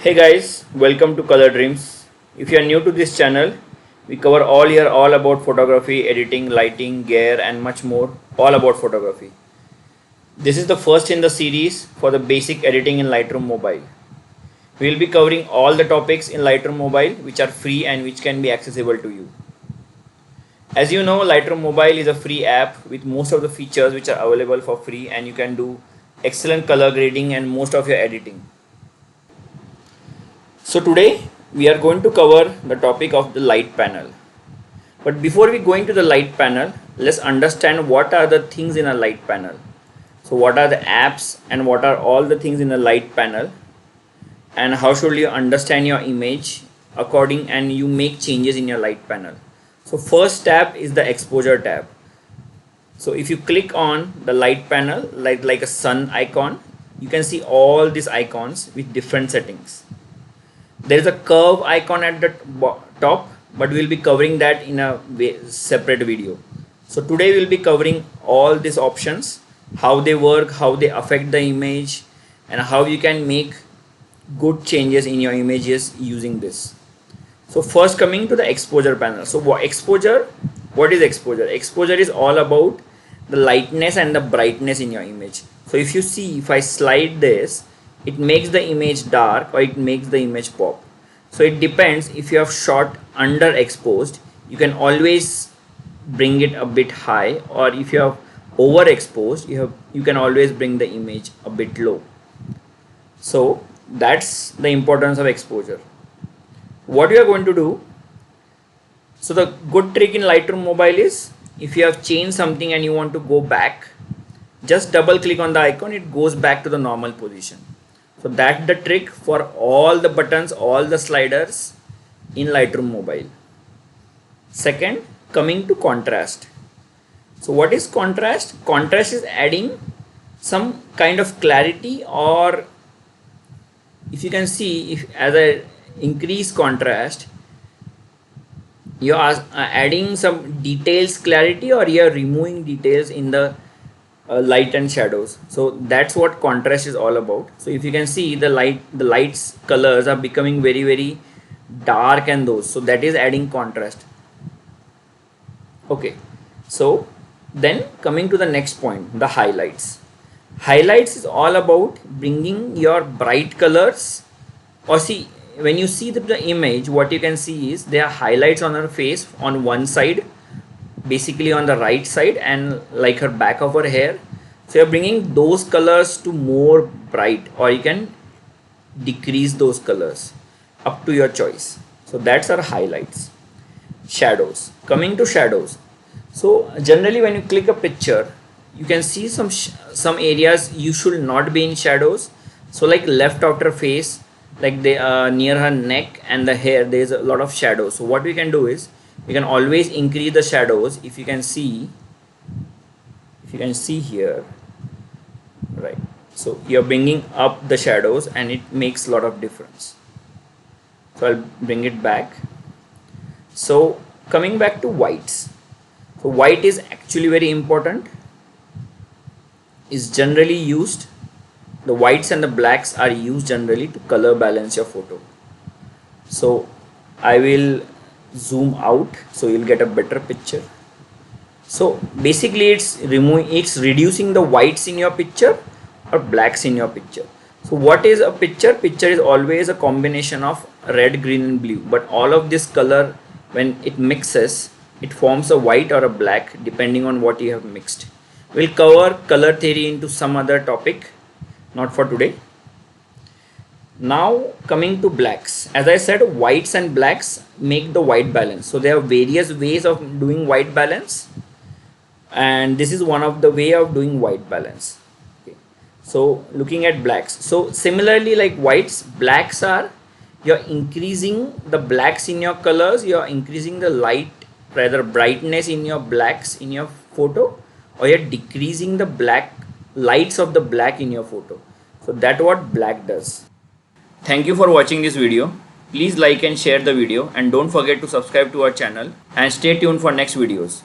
Hey guys, welcome to Color Dreams. If you are new to this channel, we cover all about photography, editing, lighting, gear and much more, all about photography. This is the first in the series for the basic editing in Lightroom Mobile. We will be covering all the topics in Lightroom Mobile which are free and which can be accessible to you. As you know, Lightroom Mobile is a free app with most of the features which are available for free, and you can do excellent color grading and most of your editing. So today we are going to cover the topic of the light panel. But before we go into the light panel, let's understand what are the things in a light panel. So what are the apps and what are all the things in the light panel, and how should you understand your image according and you make changes in your light panel. So first tab is the exposure tab. So if you click on the light panel like a sun icon, you can see all these icons with different settings. There is a curve icon at the top, but we'll be covering that in a separate video. So today we'll be covering all these options, how they work, how they affect the image, and how you can make good changes in your images using this. So first, coming to the exposure panel. So what is exposure? Exposure is all about the lightness and the brightness in your image. So if you see, if I slide this, it makes the image dark or it makes the image pop. So it depends. If you have shot underexposed, you can always bring it a bit high, or if you have overexposed, you can always bring the image a bit low. So that's the importance of exposure. What you are going to do, so the good trick in Lightroom Mobile is, if you have changed something and you want to go back, just double click on the icon, it goes back to the normal position. So that's the trick for all the buttons, all the sliders in Lightroom Mobile. Second, coming to contrast. So what is contrast? Contrast is adding some kind of clarity, or if you can see, if as I increase contrast, you are adding some details clarity, or you are removing details in the light and shadows. So that's what contrast is all about. So if you can see, the lights colors are becoming very dark, and those, so that is adding contrast. Okay, so then coming to the next point, the highlights. Highlights is all about bringing your bright colors, or see, when you see the image, what you can see is there are highlights on her face on one side, basically on the right side, and like her back of her hair. So you're bringing those colors to more bright, or you can decrease those colors, up to your choice. So that's our highlights. Shadows. Coming to shadows, so generally when you click a picture, you can see some areas you should not be in shadows. So like left of her face, like near her neck and the hair, there is a lot of shadows. So what we can do is, we can always increase the shadows. If you can see here, right, so you're bringing up the shadows and it makes a lot of difference. So I'll bring it back. So coming back to whites, so white is actually very important, is generally used, the whites and the blacks are used generally to color balance your photo. So I will zoom out so you'll get a better picture. So basically it's reducing the whites in your picture or blacks in your picture. So what is a picture? Picture is always a combination of red, green and blue, but all of this color, when it mixes, it forms a white or a black depending on what you have mixed. We'll cover color theory into some other topic, not for today. Now coming to blacks, as I said, whites and blacks make the white balance. So there are various ways of doing white balance, and this is one of the way of doing white balance. Okay. So looking at blacks, so similarly like whites, blacks are, you're increasing the blacks in your colors, you're increasing the light, rather brightness in your blacks in your photo, or you're decreasing the black lights of the black in your photo. So that's what black does. Thank you for watching this video. Please like and share the video, and don't forget to subscribe to our channel, and stay tuned for next videos.